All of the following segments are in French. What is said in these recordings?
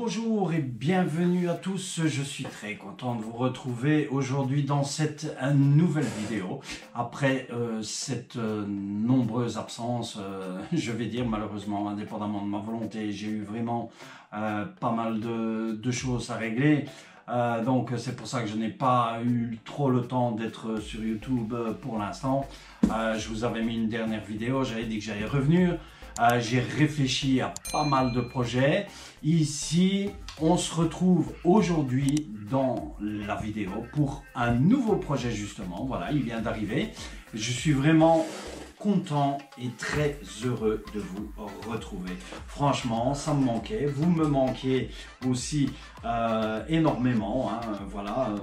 Bonjour et bienvenue à tous, je suis très content de vous retrouver aujourd'hui dans cette nouvelle vidéo. Après cette nombreuse absence, je vais dire malheureusement, indépendamment de ma volonté, j'ai eu vraiment pas mal de choses à régler. Donc c'est pour ça que je n'ai pas eu trop le temps d'être sur YouTube pour l'instant. Je vous avais mis une dernière vidéo, j'avais dit que j'allais revenir. J'ai réfléchi à pas mal de projets. Ici, on se retrouve aujourd'hui dans la vidéo pour un nouveau projet justement. Voilà, il vient d'arriver. Je suis vraiment content et très heureux de vous retrouver. Franchement, ça me manquait. Vous me manquiez aussi énormément. Hein, voilà.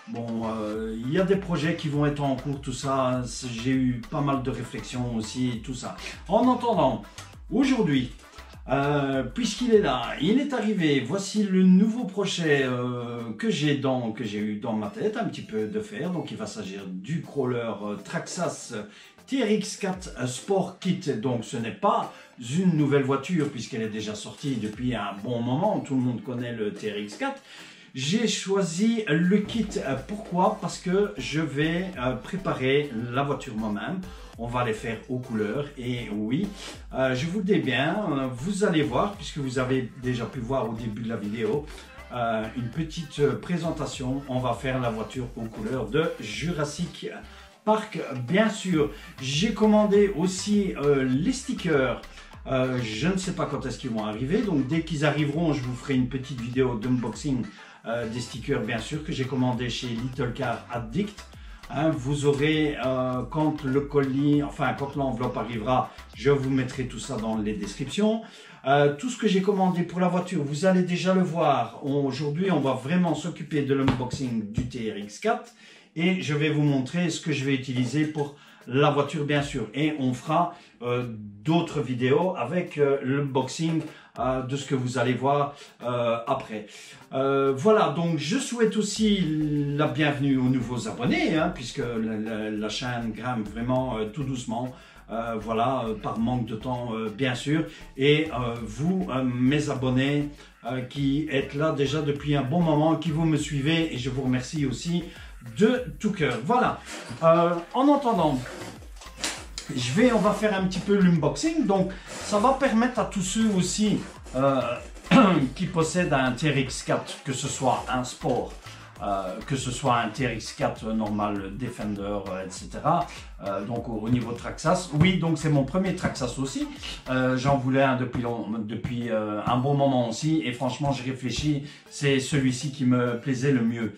Il y a des projets qui vont être en cours, tout ça. J'ai eu pas mal de réflexions aussi, tout ça. En attendant, aujourd'hui, puisqu'il est là, il est arrivé, voici le nouveau projet que j'ai eu dans ma tête, un petit peu de faire. Donc il va s'agir du crawler Traxxas TRX4 Sport Kit. Donc ce n'est pas une nouvelle voiture puisqu'elle est déjà sortie depuis un bon moment, tout le monde connaît le TRX4. J'ai choisi le kit, pourquoi? Parce que je vais préparer la voiture moi-même. On va les faire aux couleurs et oui, je vous le dis bien, vous allez voir, puisque vous avez déjà pu voir au début de la vidéo, une petite présentation. On va faire la voiture aux couleurs de Jurassic Park, bien sûr. J'ai commandé aussi les stickers. Je ne sais pas quand est-ce qu'ils vont arriver, donc dès qu'ils arriveront, je vous ferai une petite vidéo d'unboxing des stickers, bien sûr, que j'ai commandé chez Little Car Addict. Hein, vous aurez, quand le colis, enfin quand l'enveloppe arrivera, je vous mettrai tout ça dans les descriptions. Tout ce que j'ai commandé pour la voiture, vous allez déjà le voir. Aujourd'hui, on va vraiment s'occuper de l'unboxing du TRX4 et je vais vous montrer ce que je vais utiliser pour la voiture, bien sûr. Et on fera d'autres vidéos avec l'unboxing de ce que vous allez voir après. Voilà, donc je souhaite aussi la bienvenue aux nouveaux abonnés, hein, puisque la chaîne grimpe vraiment tout doucement. Voilà, par manque de temps bien sûr. Et vous, mes abonnés, qui êtes là déjà depuis un bon moment, qui vous me suivez, et je vous remercie aussi de tout cœur. Voilà, en attendant, on va faire un petit peu l'unboxing, donc ça va permettre à tous ceux aussi qui possèdent un TRX4, que ce soit un Sport, que ce soit un TRX4 normal, Defender, etc. Donc au niveau Traxxas, oui, donc c'est mon premier Traxxas aussi. J'en voulais un depuis un bon moment aussi, et franchement j'ai réfléchi, c'est celui-ci qui me plaisait le mieux.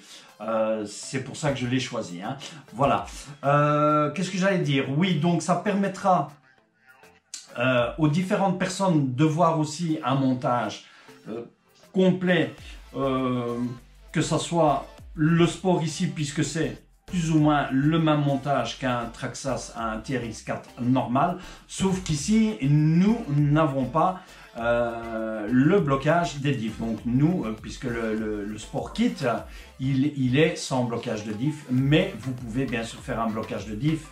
C'est pour ça que je l'ai choisi, hein. Voilà. Qu'est-ce que j'allais dire? Oui, donc ça permettra aux différentes personnes de voir aussi un montage complet, que ce soit le Sport ici, puisque c'est plus ou moins le même montage qu'un Traxxas, un TRX4 normal, sauf qu'ici nous n'avons pas le blocage des diffs. Donc nous, puisque le Sport Kit, il est sans blocage de diff, mais vous pouvez bien sûr faire un blocage de diff,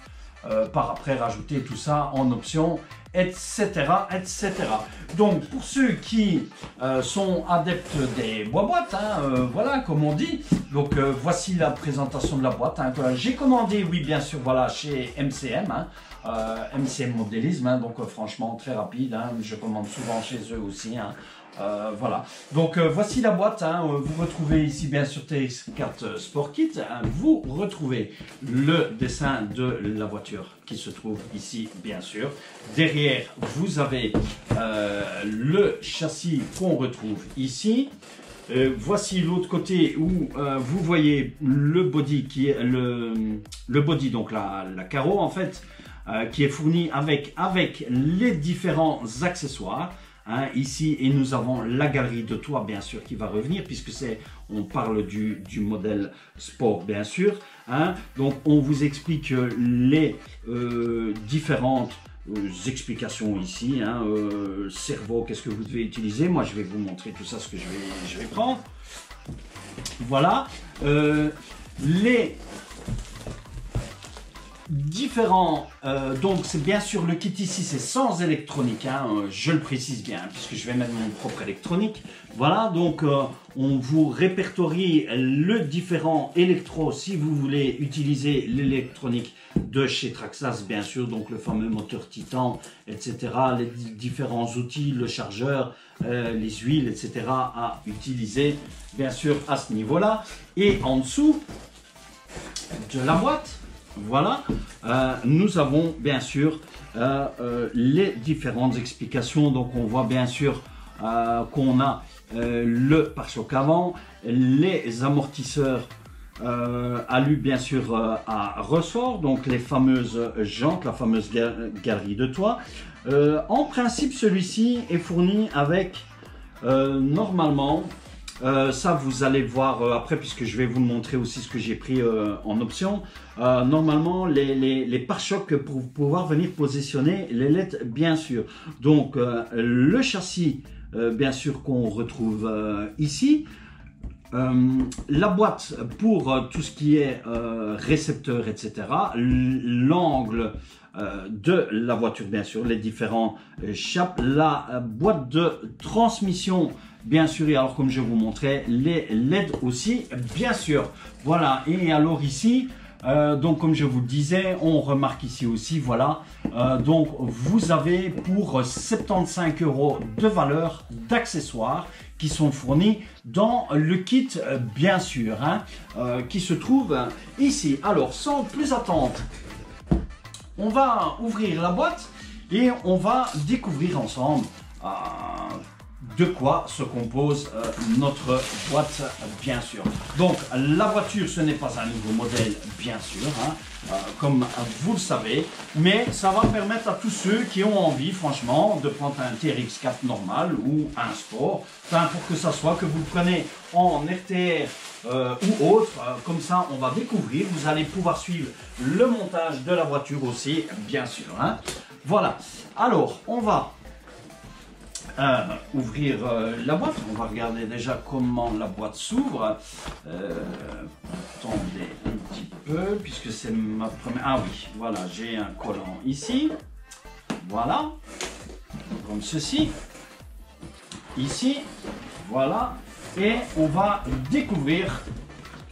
par après rajouter tout ça en option, etc., etc. Donc pour ceux qui sont adeptes des boîtes, hein, voilà, comme on dit, donc voici la présentation de la boîte, hein. J'ai commandé, oui bien sûr, voilà, chez MCM, hein, MCM Modélisme, hein, donc franchement très rapide, hein, je commande souvent chez eux aussi, hein. Voilà, donc voici la boîte, hein. Vous retrouvez ici bien sûr TRX4 Sport Kit, hein. Vous retrouvez le dessin de la voiture qui se trouve ici bien sûr. Derrière vous avez le châssis qu'on retrouve ici. Voici l'autre côté où vous voyez le body qui est le body, donc la carreau en fait, qui est fourni avec les différents accessoires. Hein, ici, et nous avons la galerie de toit bien sûr qui va revenir, puisque on parle du modèle Sport bien sûr, hein. Donc on vous explique les différentes explications ici, hein, cerveau, qu'est-ce que vous devez utiliser. Moi je vais vous montrer tout ça, ce que je vais prendre. Voilà, différents, donc c'est bien sûr le kit ici, c'est sans électronique, hein, je le précise bien, puisque je vais mettre mon propre électronique. Voilà, donc on vous répertorie le différent électro si vous voulez utiliser l'électronique de chez Traxxas, bien sûr, donc le fameux moteur Titan, etc., les différents outils, le chargeur, les huiles, etc., à utiliser, bien sûr, à ce niveau-là. Et en dessous de la boîte, voilà, nous avons bien sûr les différentes explications. Donc on voit bien sûr qu'on a le pare-choc avant, les amortisseurs alu bien sûr à ressort, donc les fameuses jantes, la fameuse galerie de toit. En principe, celui-ci est fourni avec normalement, ça vous allez le voir après, puisque je vais vous montrer aussi ce que j'ai pris en option. Normalement les pare-chocs pour pouvoir venir positionner les LED, bien sûr. Donc le châssis bien sûr qu'on retrouve ici. La boîte pour tout ce qui est récepteur, etc. L'angle de la voiture, bien sûr, les différents chapes, la boîte de transmission, bien sûr, et alors comme je vous montrais, les LED aussi, bien sûr. Voilà, et alors ici, donc comme je vous le disais, on remarque ici aussi, voilà, donc vous avez pour 75 € de valeur d'accessoires qui sont fournis dans le kit, bien sûr, hein, qui se trouve ici. Alors, sans plus attendre, on va ouvrir la boîte et on va découvrir ensemble de quoi se compose notre boîte, bien sûr. Donc la voiture, ce n'est pas un nouveau modèle, bien sûr, hein, comme vous le savez, mais ça va permettre à tous ceux qui ont envie, franchement, de prendre un TRX4 normal ou un sport, enfin pour que ça soit, que vous le prenez en RTR ou autre, comme ça on va découvrir, vous allez pouvoir suivre le montage de la voiture aussi, bien sûr, hein. Voilà, alors on va ouvrir la boîte. On va regarder déjà comment la boîte s'ouvre. Attendez un petit peu, puisque c'est ma première... Ah oui, voilà, j'ai un collant ici. Voilà, comme ceci. Ici, voilà. Et on va découvrir.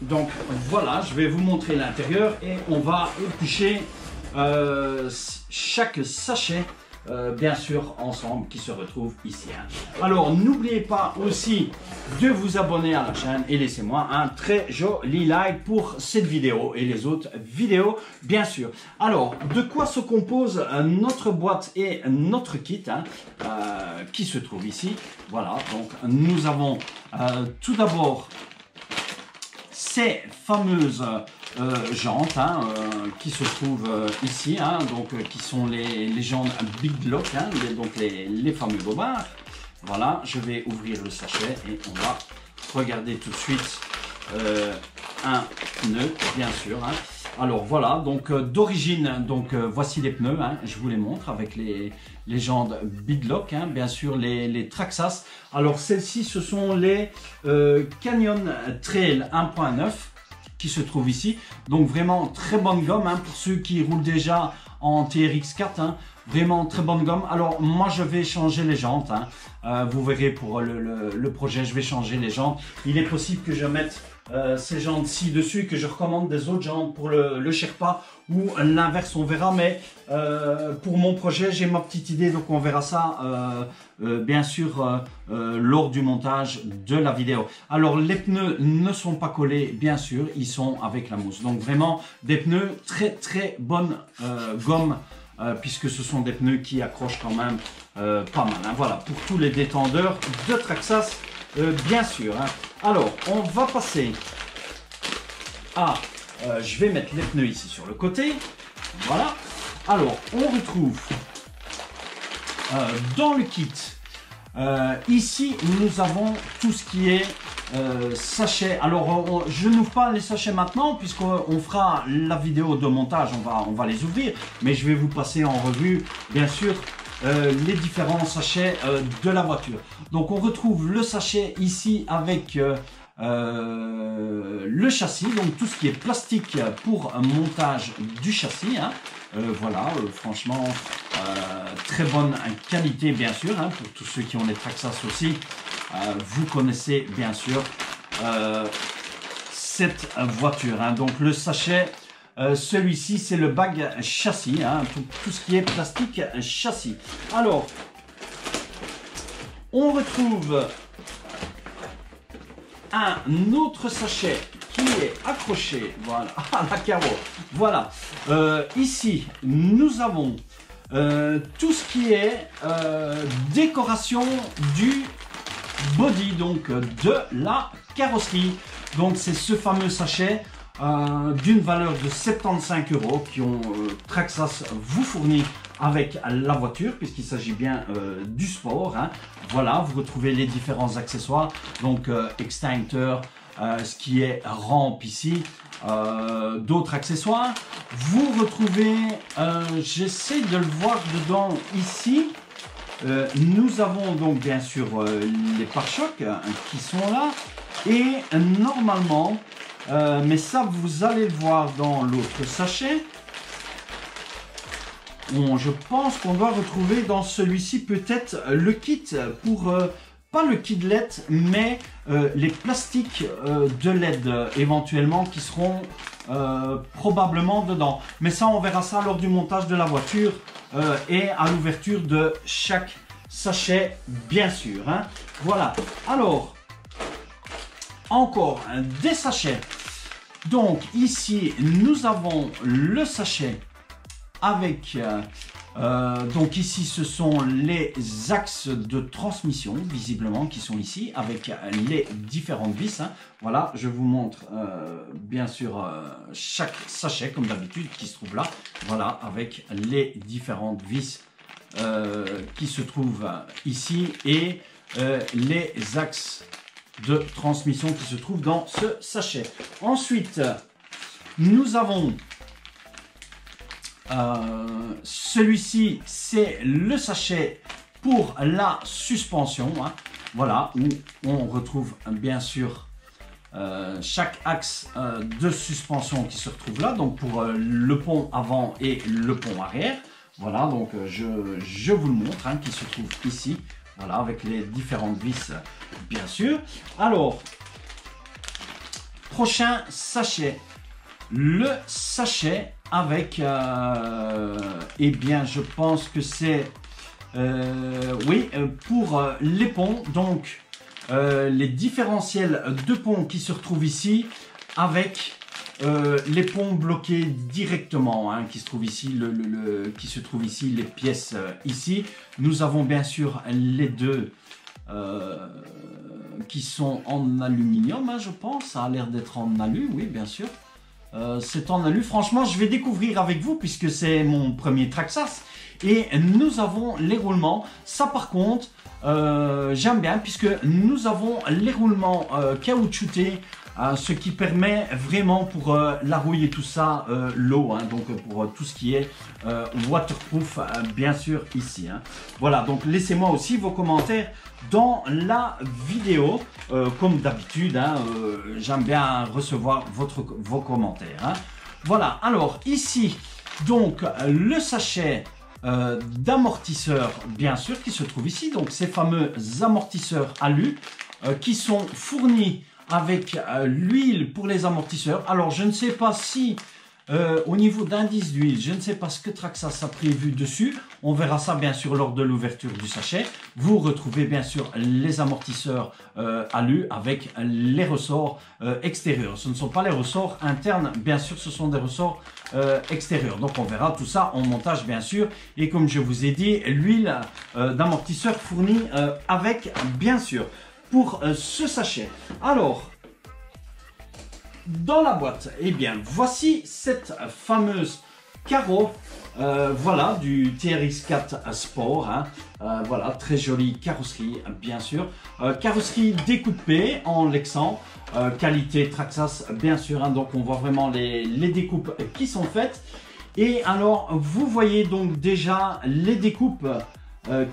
Donc voilà, je vais vous montrer l'intérieur et on va éplucher chaque sachet. Bien sûr ensemble qui se retrouve ici, hein. Alors n'oubliez pas aussi de vous abonner à la chaîne et laissez-moi un très joli like pour cette vidéo et les autres vidéos, bien sûr. Alors de quoi se compose notre boîte et notre kit, hein, qui se trouve ici. Voilà, donc nous avons tout d'abord ces fameuses jantes, hein, qui se trouvent ici, hein, donc qui sont les jantes Big Lock, hein, donc les fameux bobards. Voilà, je vais ouvrir le sachet et on va regarder tout de suite un pneu, bien sûr, hein. Alors voilà, donc d'origine, donc voici les pneus, hein, je vous les montre avec les jantes Big Lock, hein, bien sûr les Traxxas. Alors celles-ci, ce sont les Canyon Trail 1.9 qui se trouvent ici. Donc vraiment très bonne gomme, hein, pour ceux qui roulent déjà en TRX4, hein, vraiment très bonne gomme. Alors moi je vais changer les jantes, hein. Vous verrez pour le projet, je vais changer les jantes. Il est possible que je mette ces jantes-ci dessus, que je recommande des autres jantes pour le Sherpa ou l'inverse, on verra. Mais pour mon projet, j'ai ma petite idée, donc on verra ça bien sûr lors du montage de la vidéo. Alors les pneus ne sont pas collés, bien sûr, ils sont avec la mousse. Donc vraiment des pneus très bonne gomme, puisque ce sont des pneus qui accrochent quand même pas mal, hein. Voilà, pour tous les détendeurs de Traxxas, bien sûr, hein. Alors on va passer à je vais mettre les pneus ici sur le côté. Voilà, alors on retrouve dans le kit, ici nous avons tout ce qui est sachet. Alors je n'ouvre pas les sachets maintenant, puisqu'on fera la vidéo de montage, on va les ouvrir, mais je vais vous passer en revue, bien sûr, les différents sachets de la voiture. Donc on retrouve le sachet ici avec le le châssis, donc tout ce qui est plastique pour montage du châssis. Hein. Voilà, franchement, très bonne qualité bien sûr, hein, pour tous ceux qui ont les Traxxas aussi. Vous connaissez bien sûr cette voiture. Hein. Donc le sachet, celui-ci c'est le bag châssis, hein, tout ce qui est plastique châssis. Alors, on retrouve un autre sachet qui est accroché, voilà, à la carreau. Voilà, ici nous avons tout ce qui est décoration du body, donc de la carrosserie. Donc c'est ce fameux sachet d'une valeur de 75 € qui ont Traxxas vous fournit avec la voiture, puisqu'il s'agit bien du sport. Hein. Voilà, vous retrouvez les différents accessoires, donc extincteur, ce qui est rampe ici, d'autres accessoires. Vous retrouvez, j'essaie de le voir dedans ici, nous avons donc bien sûr les pare-chocs qui sont là, et normalement, mais ça vous allez le voir dans l'autre sachet, je pense qu'on doit retrouver dans celui-ci peut-être le kit pour, pas le kit LED, mais les plastiques de LED éventuellement qui seront probablement dedans. Mais ça, on verra ça lors du montage de la voiture et à l'ouverture de chaque sachet, bien sûr. Hein. Voilà. Alors, encore des sachets. Donc ici, nous avons le sachet avec, donc ici ce sont les axes de transmission visiblement qui sont ici avec les différentes vis. Hein. Voilà, je vous montre bien sûr chaque sachet comme d'habitude qui se trouve là. Voilà, avec les différentes vis qui se trouvent ici et les axes de transmission qui se trouvent dans ce sachet. Ensuite, nous avons celui-ci, c'est le sachet pour la suspension. Hein. Voilà, où on retrouve bien sûr chaque axe de suspension qui se retrouve là. Donc pour le pont avant et le pont arrière. Voilà, donc je vous le montre, hein, qui se trouve ici. Voilà, avec les différentes vis, bien sûr. Alors, prochain sachet. Le sachet avec, eh bien, je pense que c'est, oui, pour les ponts. Donc, les différentiels de ponts qui se retrouvent ici avec les ponts bloqués directement, hein, qui se trouvent ici, qui se trouvent ici, les pièces ici. Nous avons bien sûr les deux qui sont en aluminium, hein, je pense. Ça a l'air d'être en alu, oui, bien sûr. C'est en alu. Franchement, je vais découvrir avec vous puisque c'est mon premier Traxxas. Et nous avons les roulements. Ça, par contre, j'aime bien puisque nous avons les roulements caoutchoutés. Ce qui permet vraiment pour la rouille et tout ça, l'eau, hein, donc pour tout ce qui est waterproof, bien sûr, ici. Hein. Voilà, donc laissez-moi aussi vos commentaires dans la vidéo, comme d'habitude, hein, j'aime bien recevoir vos commentaires. Hein. Voilà, alors ici, donc le sachet d'amortisseurs, bien sûr, qui se trouve ici, donc ces fameux amortisseurs alu qui sont fournis avec l'huile pour les amortisseurs. Alors, je ne sais pas si, au niveau d'indice d'huile, je ne sais pas ce que Traxxas a prévu dessus. On verra ça, bien sûr, lors de l'ouverture du sachet. Vous retrouvez, bien sûr, les amortisseurs alu avec les ressorts extérieurs. Ce ne sont pas les ressorts internes, bien sûr, ce sont des ressorts extérieurs. Donc, on verra tout ça en montage, bien sûr. Et comme je vous ai dit, l'huile d'amortisseur fournie avec, bien sûr, pour ce sachet. Alors, dans la boîte, eh bien, voici cette fameuse carreau, voilà, du TRX4 Sport. Hein. Voilà, très jolie carrosserie, bien sûr. Carrosserie découpée en Lexan, qualité Traxxas, bien sûr. Hein. Donc, on voit vraiment les découpes qui sont faites. Et alors, vous voyez donc déjà les découpes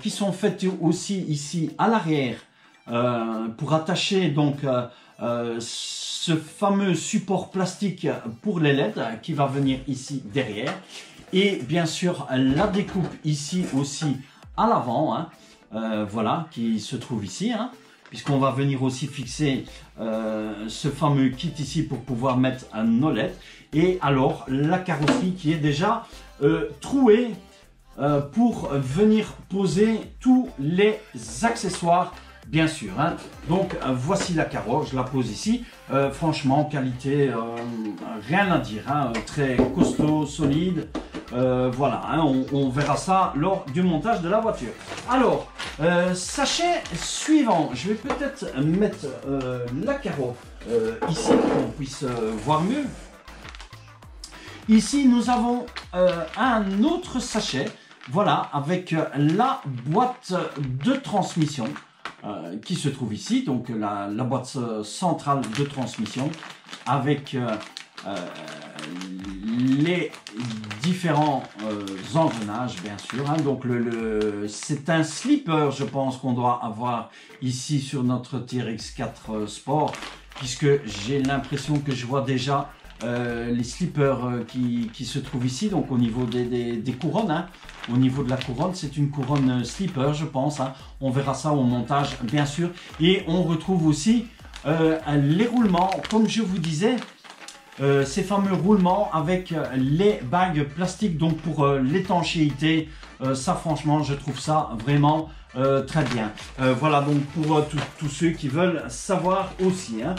qui sont faites aussi ici à l'arrière. Pour attacher donc ce fameux support plastique pour les LED qui va venir ici derrière. Et bien sûr, la découpe ici aussi à l'avant, hein, voilà, qui se trouve ici, hein, puisqu'on va venir aussi fixer ce fameux kit ici pour pouvoir mettre nos LED. Et alors, la carrosserie qui est déjà trouée pour venir poser tous les accessoires, bien sûr, hein. Donc voici la carrosserie, je la pose ici. Franchement, qualité, rien à dire, hein, très costaud, solide. Voilà, hein, on verra ça lors du montage de la voiture. Alors, sachet suivant, je vais peut-être mettre la carrosserie ici pour qu'on puisse voir mieux. Ici, nous avons un autre sachet, voilà, avec la boîte de transmission qui se trouve ici, donc la boîte centrale de transmission avec les différents engrenages, bien sûr, hein. Donc c'est un slipper, je pense, qu'on doit avoir ici sur notre TRX4 Sport, puisque j'ai l'impression que je vois déjà les slippers qui se trouvent ici, donc au niveau des couronnes, hein. Au niveau de la couronne, c'est une couronne slipper, je pense, hein. On verra ça au montage, bien sûr. Et on retrouve aussi les roulements, comme je vous disais, ces fameux roulements avec les bagues plastiques, donc pour l'étanchéité. Ça, franchement, je trouve ça vraiment très bien. Voilà, donc pour tous ceux qui veulent savoir aussi, hein.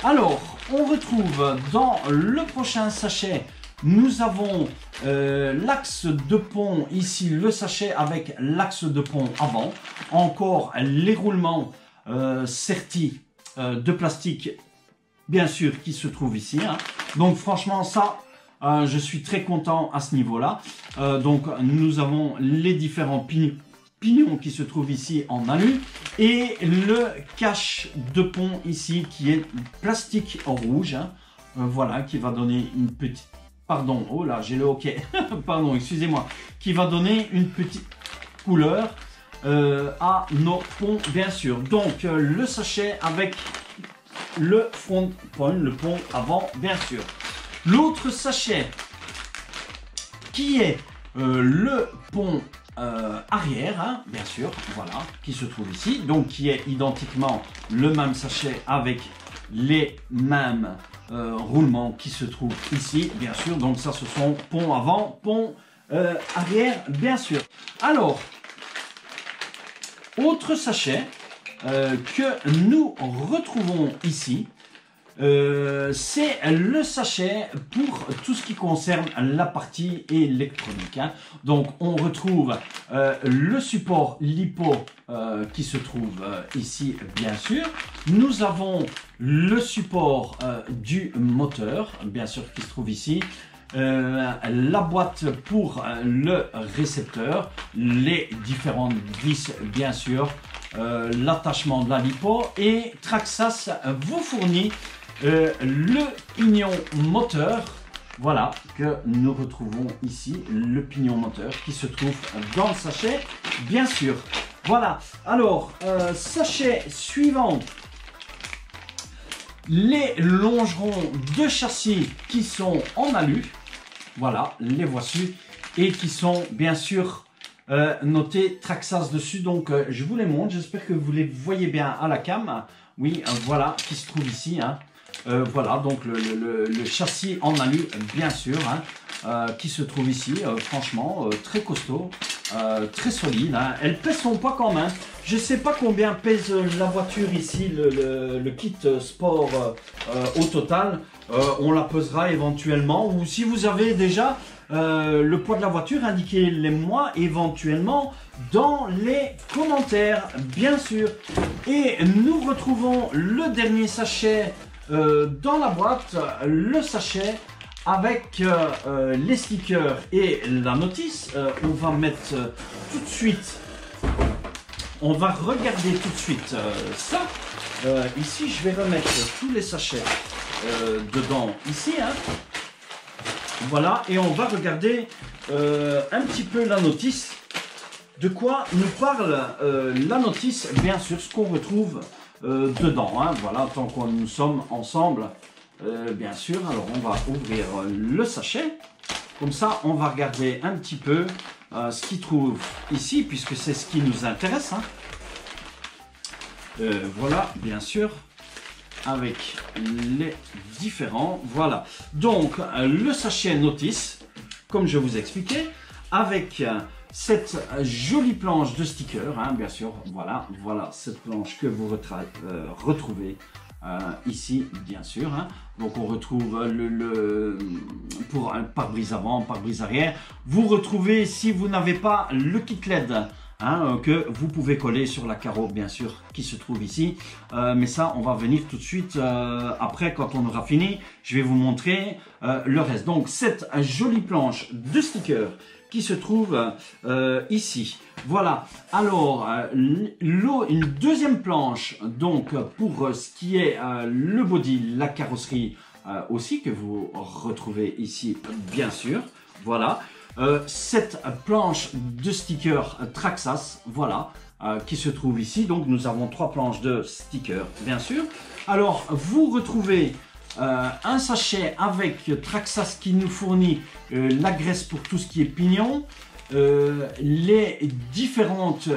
Alors, on retrouve dans le prochain sachet, nous avons l'axe de pont, ici le sachet avec l'axe de pont avant. Encore les roulements sertis de plastique, bien sûr, qui se trouvent ici, hein. Donc franchement, ça, je suis très content à ce niveau-là. Donc nous avons les différents pignons qui se trouvent ici en alu et le cache de pont ici qui est plastique en rouge, hein. Voilà, qui va donner une petite, pardon, oh là j'ai le hockey, pardon, excusez-moi, qui va donner une petite couleur à nos ponts, bien sûr. Donc le sachet avec le front point, le pont avant, bien sûr. L'autre sachet qui est le pont arrière, hein, bien sûr, voilà, qui se trouve ici, donc qui est identiquement le même sachet avec les mêmes roulements qui se trouvent ici, bien sûr. Donc ça, ce sont pont avant, pont arrière, bien sûr. Alors, autre sachet que nous retrouvons ici, c'est le sachet pour tout ce qui concerne la partie électronique, hein. Donc on retrouve le support lipo qui se trouve ici, bien sûr. Nous avons le support du moteur, bien sûr, qui se trouve ici. La boîte pour le récepteur, les différentes vis, bien sûr, l'attachement de la lipo, et Traxxas vous fournit le pignon moteur, voilà, que nous retrouvons ici, le pignon moteur qui se trouve dans le sachet, bien sûr. Voilà, alors, sachet suivant, les longerons de châssis qui sont en alu, voilà, les voici, et qui sont bien sûr notés Traxxas dessus. Donc je vous les montre, j'espère que vous les voyez bien à la cam. Oui, voilà, qui se trouve ici, hein. Voilà, donc le châssis en alu, bien sûr, hein, qui se trouve ici. Franchement, très costaud, très solide, hein. Elle pèse son poids quand même. Je ne sais pas combien pèse la voiture ici, le kit sport au total. On la pesera éventuellement, ou si vous avez déjà le poids de la voiture, indiquez-les-moi éventuellement dans les commentaires, bien sûr. Et nous retrouvons le dernier sachet dans la boîte, le sachet avec les stickers et la notice. On va mettre tout de suite, on va regarder tout de suite ça. Ici, je vais remettre tous les sachets dedans, ici, hein. Voilà, et on va regarder un petit peu la notice. De quoi nous parle la notice? Bien sûr, ce qu'on retrouve dedans, hein, voilà, tant qu'on nous sommes ensemble, bien sûr. Alors on va ouvrir le sachet, comme ça on va regarder un petit peu ce qu'il trouve ici, puisque c'est ce qui nous intéresse, hein. Voilà, bien sûr, avec les différents, voilà. Donc le sachet notice, comme je vous expliquais, avec cette jolie planche de stickers, hein, bien sûr, voilà, cette planche que vous retrouvez ici, bien sûr, hein. Donc on retrouve pour un pare-brise avant, pare-brise arrière. Vous retrouvez, si vous n'avez pas le kit LED, hein, que vous pouvez coller sur la carreau, bien sûr, qui se trouve ici. Mais ça, on va venir tout de suite après, quand on aura fini. Je vais vous montrer le reste. Donc cette jolie planche de stickers qui se trouve ici. Voilà. Alors, une deuxième planche, donc pour ce qui est le body, la carrosserie aussi, que vous retrouvez ici, bien sûr. Voilà. Cette planche de stickers Traxxas, voilà, qui se trouve ici. Donc, nous avons 3 planches de stickers, bien sûr. Alors, vous retrouvez un sachet avec Traxxas qui nous fournit la graisse pour tout ce qui est pignon, les différentes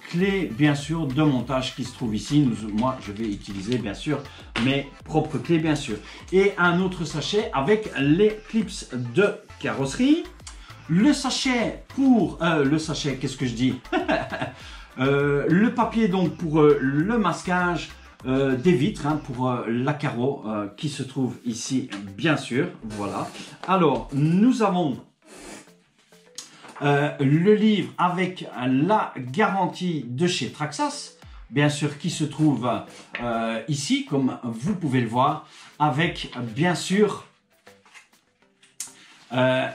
clés, bien sûr, de montage qui se trouvent ici. Moi, je vais utiliser, bien sûr, mes propres clés, bien sûr. Et un autre sachet avec les clips de carrosserie. Le sachet pour... qu'est-ce que je dis le papier, donc, pour le masquage des vitres, hein, pour la carreau qui se trouve ici, bien sûr. Voilà. Alors, nous avons le livre avec la garantie de chez Traxxas, bien sûr, qui se trouve ici, comme vous pouvez le voir, avec, bien sûr,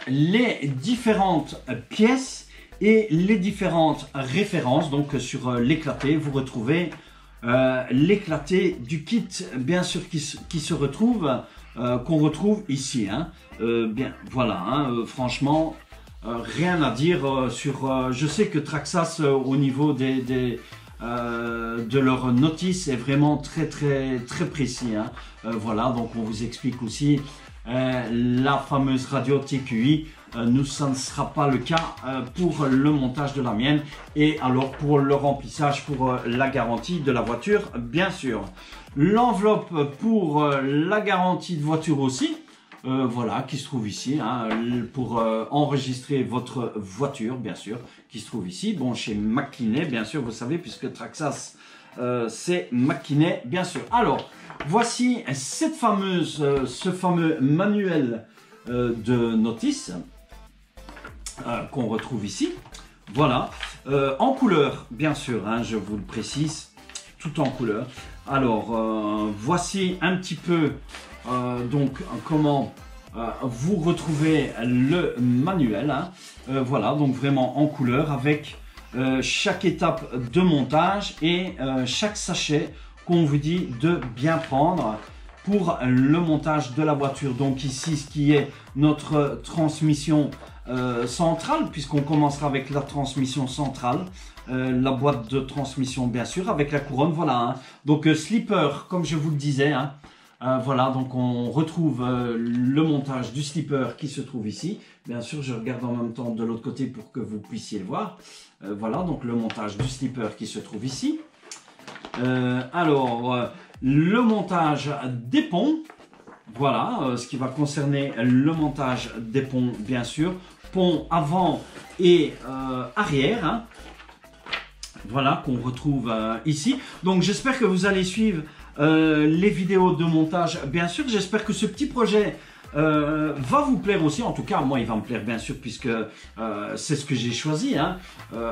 les différentes pièces et les différentes références. Donc sur l'éclaté, vous retrouvez l'éclaté du kit, bien sûr, qui se retrouve, qu'on retrouve ici, hein. Bien, voilà, hein, franchement, rien à dire sur... je sais que Traxxas, au niveau de leur notice, est vraiment très précis, hein. Voilà, donc on vous explique aussi la fameuse radio TQI. Nous, ça ne sera pas le cas pour le montage de la mienne, et alors pour le remplissage, pour la garantie de la voiture, bien sûr. L'enveloppe pour la garantie de voiture aussi, voilà, qui se trouve ici, hein, pour enregistrer votre voiture, bien sûr, qui se trouve ici. Bon, chez McKinney, bien sûr, vous savez, puisque Traxxas, c'est McKinney, bien sûr. Alors, voici ce fameux manuel de notice qu'on retrouve ici. Voilà, en couleur, bien sûr, hein, je vous le précise, tout en couleur. Alors, voici un petit peu donc comment vous retrouvez le manuel, hein. Voilà, donc vraiment en couleur, avec chaque étape de montage et chaque sachet qu'on vous dit de bien prendre pour le montage de la voiture. Donc ici, ce qui est notre transmission centrale, puisqu'on commencera avec la transmission centrale, la boîte de transmission, bien sûr, avec la couronne, voilà, hein. Donc slipper, comme je vous le disais, hein. Voilà, donc on retrouve le montage du slipper qui se trouve ici. Bien sûr, je regarde en même temps de l'autre côté pour que vous puissiez le voir. Voilà, donc le montage du slipper qui se trouve ici. Alors, le montage des ponts. Voilà, ce qui va concerner le montage des ponts, bien sûr. Pont avant et arrière, hein. Voilà, qu'on retrouve ici. Donc, j'espère que vous allez suivre les vidéos de montage, bien sûr. J'espère que ce petit projet va vous plaire aussi. En tout cas, moi, il va me plaire, bien sûr, puisque c'est ce que j'ai choisi, hein,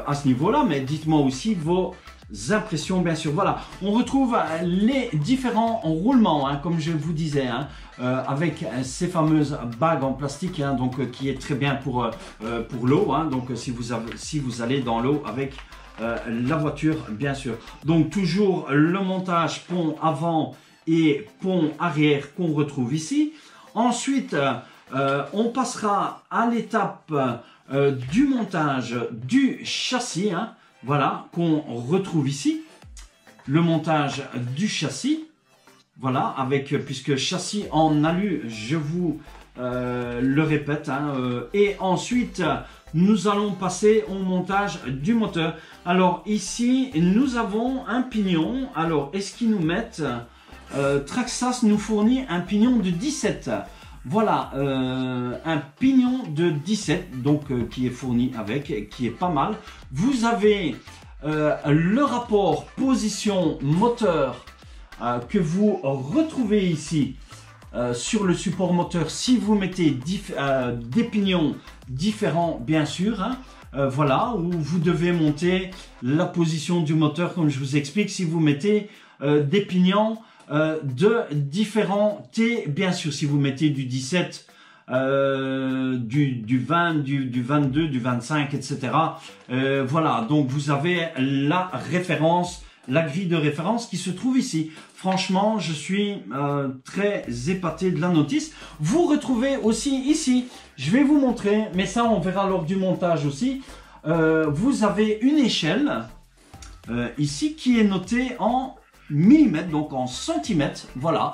à ce niveau-là. Mais dites-moi aussi vos impressions, bien sûr. Voilà, on retrouve les différents roulements, hein, comme je vous disais, hein, avec ces fameuses bagues en plastique, hein, donc qui est très bien pour l'eau, hein, donc si vous allez dans l'eau avec la voiture, bien sûr. Donc toujours le montage pont avant et pont arrière qu'on retrouve ici. Ensuite, on passera à l'étape du montage du châssis, hein, voilà, qu'on retrouve ici. le montage du châssis. Voilà, puisque châssis en alu, je vous le répète. Et ensuite, nous allons passer au montage du moteur. Alors ici, nous avons un pignon. Alors, est-ce qu'ils nous mettent Traxxas nous fournit un pignon de 17. Voilà, un pignon de 17, donc qui est fourni avec, qui est pas mal. Vous avez le rapport position moteur que vous retrouvez ici sur le support moteur si vous mettez des pignons différents, bien sûr. Voilà, où vous devez monter la position du moteur, comme je vous explique, si vous mettez des pignons de différents T, bien sûr, si vous mettez du 17, du 20, du 22, du 25, etc. Voilà, donc vous avez la référence, la grille de référence qui se trouve ici. Franchement, je suis très épaté de la notice. Vous retrouvez aussi ici, je vais vous montrer, mais ça on verra lors du montage aussi. Vous avez une échelle ici qui est notée en millimètres, donc en centimètres. Voilà,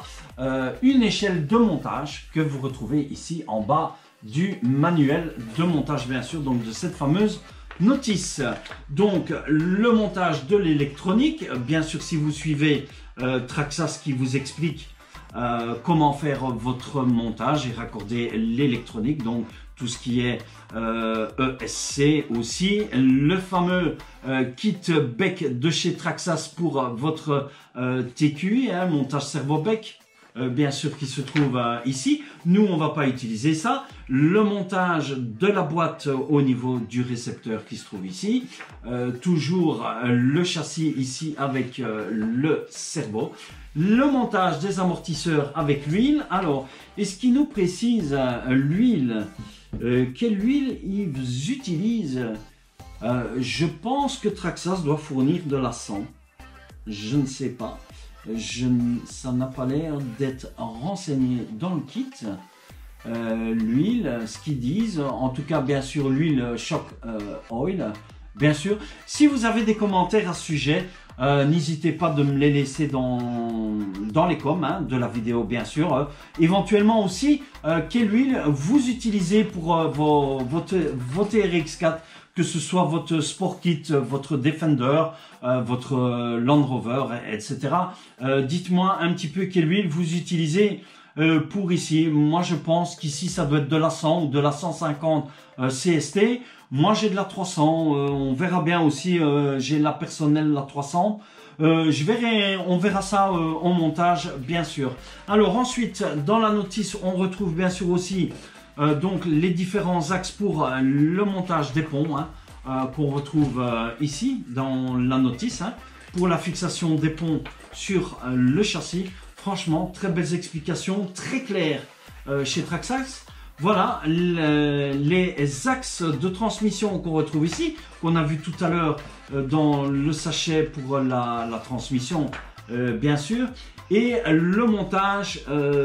une échelle de montage que vous retrouvez ici en bas du manuel de montage, bien sûr, donc de cette fameuse notice. Donc le montage de l'électronique, bien sûr, si vous suivez Traxxas qui vous explique comment faire votre montage et raccorder l'électronique, donc tout ce qui est ESC aussi, le fameux kit bec de chez Traxxas pour votre TQI, montage servo-bec, bien sûr qui se trouve ici. Nous on va pas utiliser ça. Le montage de la boîte au niveau du récepteur qui se trouve ici, toujours le châssis ici avec le servo. Le montage des amortisseurs avec l'huile. Alors, est-ce qu'il nous précise l'huile? Quelle huile ils utilisent? Je pense que Traxxas doit fournir de la 100. Je ne sais pas. Ça n'a pas l'air d'être renseigné dans le kit. L'huile, ce qu'ils disent, en tout cas, bien sûr, l'huile Shock Oil. Bien sûr, si vous avez des commentaires à ce sujet, n'hésitez pas de me les laisser dans les coms de la vidéo, bien sûr. Éventuellement aussi, quelle huile vous utilisez pour votre TRX4, que ce soit votre Sport Kit, votre Defender, votre Land Rover, etc. Dites-moi un petit peu quelle huile vous utilisez pour ici. Moi, je pense qu'ici, ça doit être de la 100 ou de la 150 CST. Moi, j'ai de la 300. On verra bien aussi. J'ai la personnelle, la 300. On verra ça en montage, bien sûr. Alors ensuite, dans la notice, on retrouve bien sûr aussi donc les différents axes pour le montage des ponts qu'on retrouve ici dans la notice pour la fixation des ponts sur le châssis. Franchement, très belles explications, très claires chez Traxxas. Voilà les axes de transmission qu'on retrouve ici, qu'on a vu tout à l'heure dans le sachet pour la transmission, bien sûr. Et le montage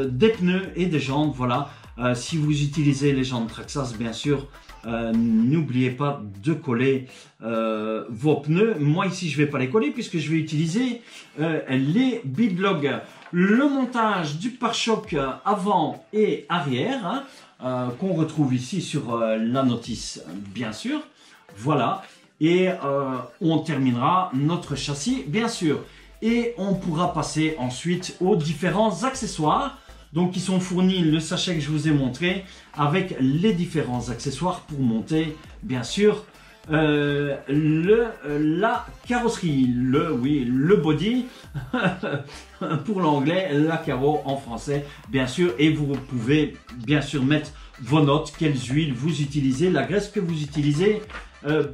des pneus et des jantes, voilà. Si vous utilisez les jantes Traxxas, bien sûr, n'oubliez pas de coller vos pneus. Moi ici, je ne vais pas les coller puisque je vais utiliser les Bidlog. Le montage du pare-choc avant et arrière, qu'on retrouve ici sur la notice, bien sûr. Voilà. Et on terminera notre châssis, bien sûr. Et on pourra passer ensuite aux différents accessoires. Donc, qui sont fournis, le sachet que je vous ai montré, avec les différents accessoires pour monter, bien sûr, la carrosserie, le body, pour l'anglais, la carreau en français, bien sûr. Et vous pouvez, bien sûr, mettre vos notes, quelles huiles vous utilisez, la graisse que vous utilisez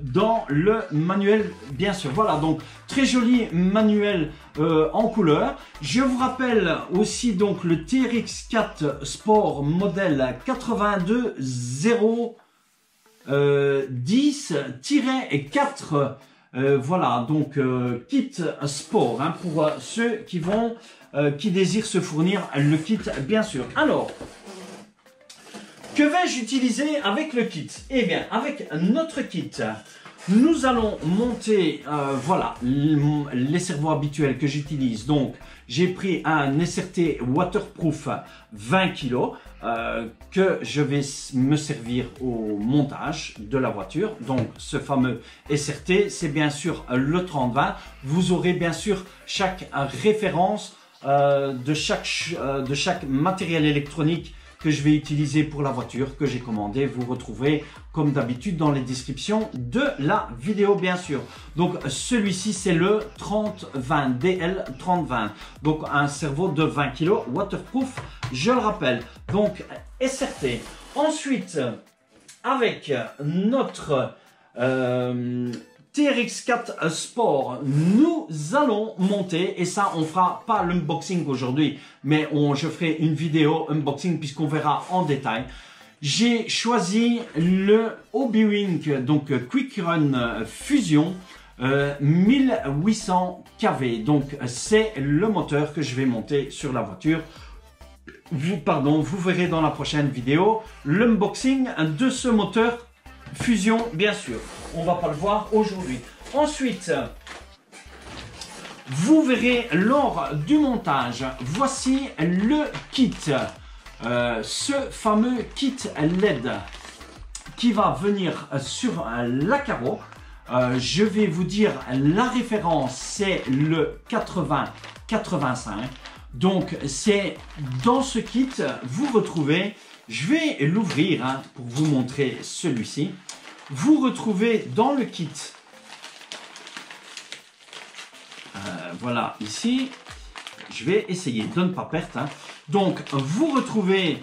dans le manuel, bien sûr. Voilà, donc très joli manuel en couleur. Je vous rappelle aussi donc le TRX4 Sport modèle 82-10-4. Voilà, donc kit sport pour ceux qui désirent se fournir le kit, bien sûr. Alors, que vais-je utiliser avec le kit? Eh bien, avec notre kit, Nous allons monter, voilà, les cerveaux habituels que j'utilise. Donc, j'ai pris un SRT waterproof 20 kg que je vais me servir au montage de la voiture. Donc, ce fameux SRT, c'est bien sûr le 30-20. Vous aurez bien sûr chaque référence de chaque matériel électronique que je vais utiliser pour la voiture que j'ai commandée. Vous retrouverez comme d'habitude dans les descriptions de la vidéo bien sûr. Donc celui-ci c'est le 30-20 DL 30-20. Donc un cerveau de 20 kg waterproof, je le rappelle. Donc SRT. Ensuite avec notre TRX4 Sport, nous allons monter, et ça on fera pas l'unboxing aujourd'hui, mais je ferai une vidéo unboxing puisqu'on verra en détail. J'ai choisi le Hobbywing, donc Quick Run Fusion 1800 kV, donc c'est le moteur que je vais monter sur la voiture. Vous verrez dans la prochaine vidéo l'unboxing de ce moteur Fusion, bien sûr. On va pas le voir aujourd'hui. Ensuite, vous verrez lors du montage, voici le kit. Ce fameux kit LED qui va venir sur la carreau. Je vais vous dire la référence, c'est le 80-85. Donc, c'est dans ce kit, vous retrouvez, je vais l'ouvrir pour vous montrer celui-ci. Vous retrouvez dans le kit, voilà ici, je vais essayer de ne pas perdre. Donc, vous retrouvez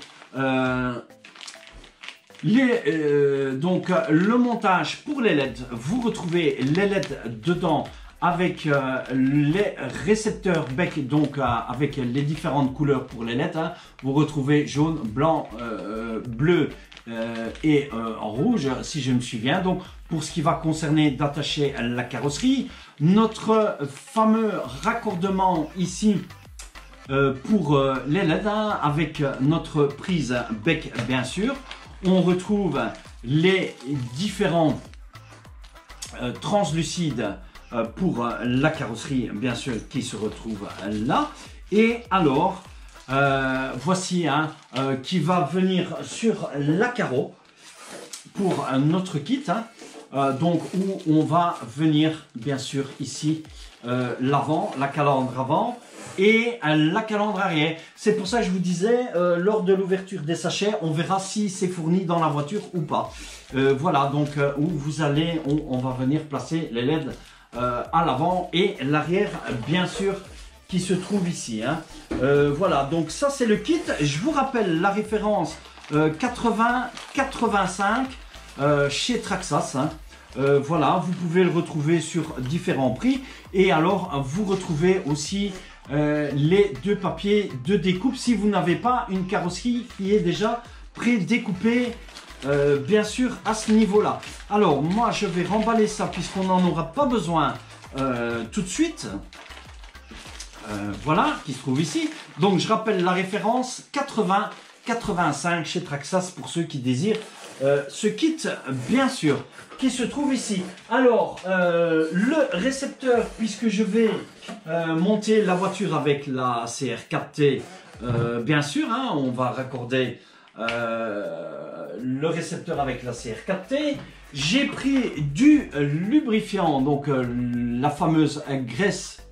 donc, le montage pour les LED. Vous retrouvez les LED dedans avec les récepteurs bec, donc avec les différentes couleurs pour les LED. Vous retrouvez jaune, blanc, bleu et en rouge, si je me souviens. Donc, pour ce qui va concerner d'attacher la carrosserie, notre fameux raccordement ici pour les LED avec notre prise bec, bien sûr. On retrouve les différents translucides pour la carrosserie, bien sûr, qui se retrouve là. Et alors, voici qui va venir sur la carreau pour notre kit, donc où on va venir bien sûr ici l'avant, la calandre avant et la calandre arrière. C'est pour ça que je vous disais lors de l'ouverture des sachets, on verra si c'est fourni dans la voiture ou pas. Voilà, donc où vous allez, on va venir placer les LED à l'avant et l'arrière bien sûr qui se trouve ici. Voilà, donc ça c'est le kit. Je vous rappelle la référence 80-85 chez Traxxas. Voilà, vous pouvez le retrouver sur différents prix. Et alors, vous retrouvez aussi les deux papiers de découpe si vous n'avez pas une carrosserie qui est déjà pré-découpée, bien sûr, à ce niveau-là. Alors, moi, je vais remballer ça puisqu'on n'en aura pas besoin tout de suite. Voilà, qui se trouve ici. Donc, je rappelle la référence 80-85 chez Traxxas pour ceux qui désirent ce kit, bien sûr, qui se trouve ici. Alors, le récepteur, puisque je vais monter la voiture avec la CR4T, bien sûr, on va raccorder le récepteur avec la CR4T. J'ai pris du lubrifiant, donc la fameuse graisse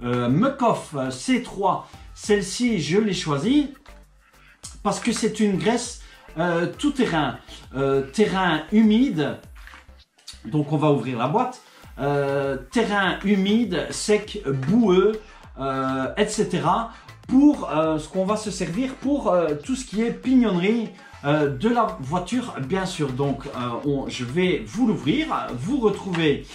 Muc-Off C3. Celle-ci, je l'ai choisie parce que c'est une graisse tout terrain, terrain humide. Donc on va ouvrir la boîte. Terrain humide, sec, boueux, etc. Pour ce qu'on va se servir pour tout ce qui est pignonnerie de la voiture, bien sûr. Donc je vais vous l'ouvrir. Vous retrouvez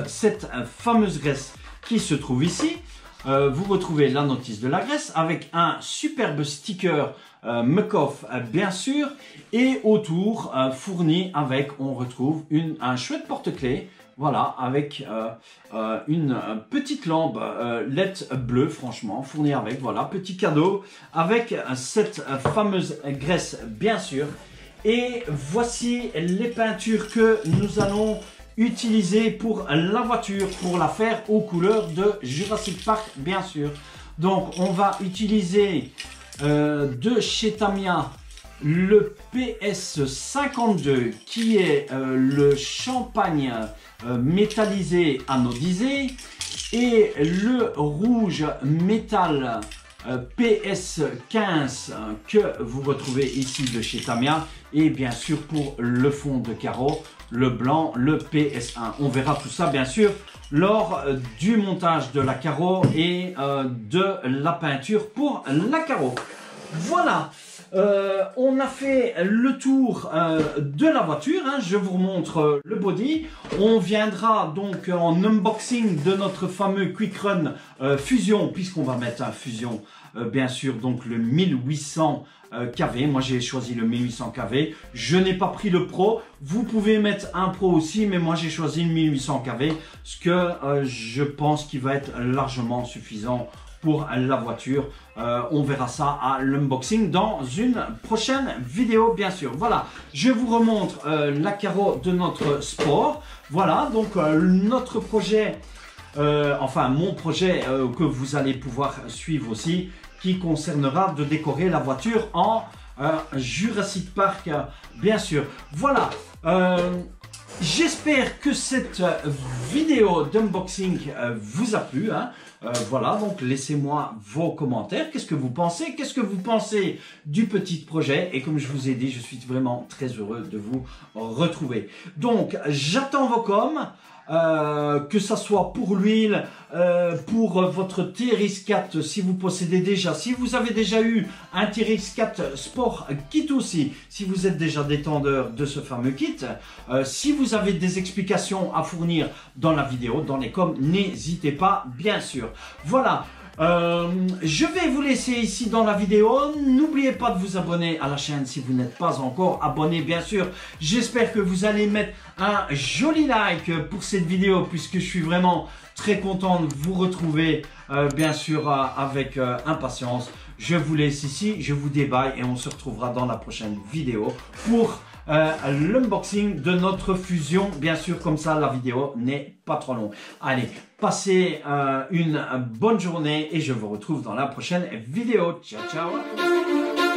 cette fameuse graisse qui se trouve ici. Vous retrouvez la notice de la graisse avec un superbe sticker Muc-Off, bien sûr, et autour fourni avec, on retrouve un chouette porte-clés, voilà, avec une petite lampe LED bleue, franchement, fournie avec, voilà, petit cadeau avec cette fameuse graisse, bien sûr. Et voici les peintures que nous allons utiliser pour la voiture, pour la faire aux couleurs de Jurassic Park, bien sûr. Donc, on va utiliser de chez Tamiya le PS52 qui est le champagne métallisé anodisé et le rouge métal PS15 que vous retrouvez ici de chez Tamiya, et bien sûr pour le fond de carreau, le blanc, le PS1. On verra tout ça bien sûr lors du montage de la carreau et de la peinture pour la carreau. Voilà. On a fait le tour de la voiture, hein. Je vous remontre le body. On viendra donc en unboxing de notre fameux Quick Run Fusion, puisqu'on va mettre un Fusion, bien sûr, donc le 1800 kV. Moi j'ai choisi le 1800 kV. Je n'ai pas pris le Pro. Vous pouvez mettre un Pro aussi, mais moi j'ai choisi le 1800 kV, ce que je pense qu'il va être largement suffisant pour la voiture. On verra ça à l'unboxing dans une prochaine vidéo, bien sûr. Voilà, je vous remontre la carreau de notre sport. Voilà, donc notre projet, enfin mon projet que vous allez pouvoir suivre aussi, qui concernera de décorer la voiture en Jurassic Park, bien sûr. Voilà. J'espère que cette vidéo d'unboxing vous a plu, hein. Voilà, donc laissez-moi vos commentaires. Qu'est-ce que vous pensez? Qu'est-ce que vous pensez du petit projet? Et comme je vous ai dit, je suis vraiment très heureux de vous retrouver. Donc, j'attends vos coms. Que ça soit pour l'huile, pour votre TRX4 si vous possédez déjà, si vous avez déjà eu un TRX4 Sport Kit aussi, si vous êtes déjà détendeur de ce fameux kit, si vous avez des explications à fournir dans la vidéo, dans les coms, n'hésitez pas, bien sûr. Voilà. Je vais vous laisser ici dans la vidéo. N'oubliez pas de vous abonner à la chaîne si vous n'êtes pas encore abonné, bien sûr. J'espère que vous allez mettre un joli like pour cette vidéo, puisque je suis vraiment très content de vous retrouver, bien sûr, avec impatience. Je vous laisse ici, je vous débaille et on se retrouvera dans la prochaine vidéo pour l'unboxing de notre Fusion, bien sûr, comme ça la vidéo n'est pas trop longue. Allez, passez une bonne journée et je vous retrouve dans la prochaine vidéo. Ciao, ciao.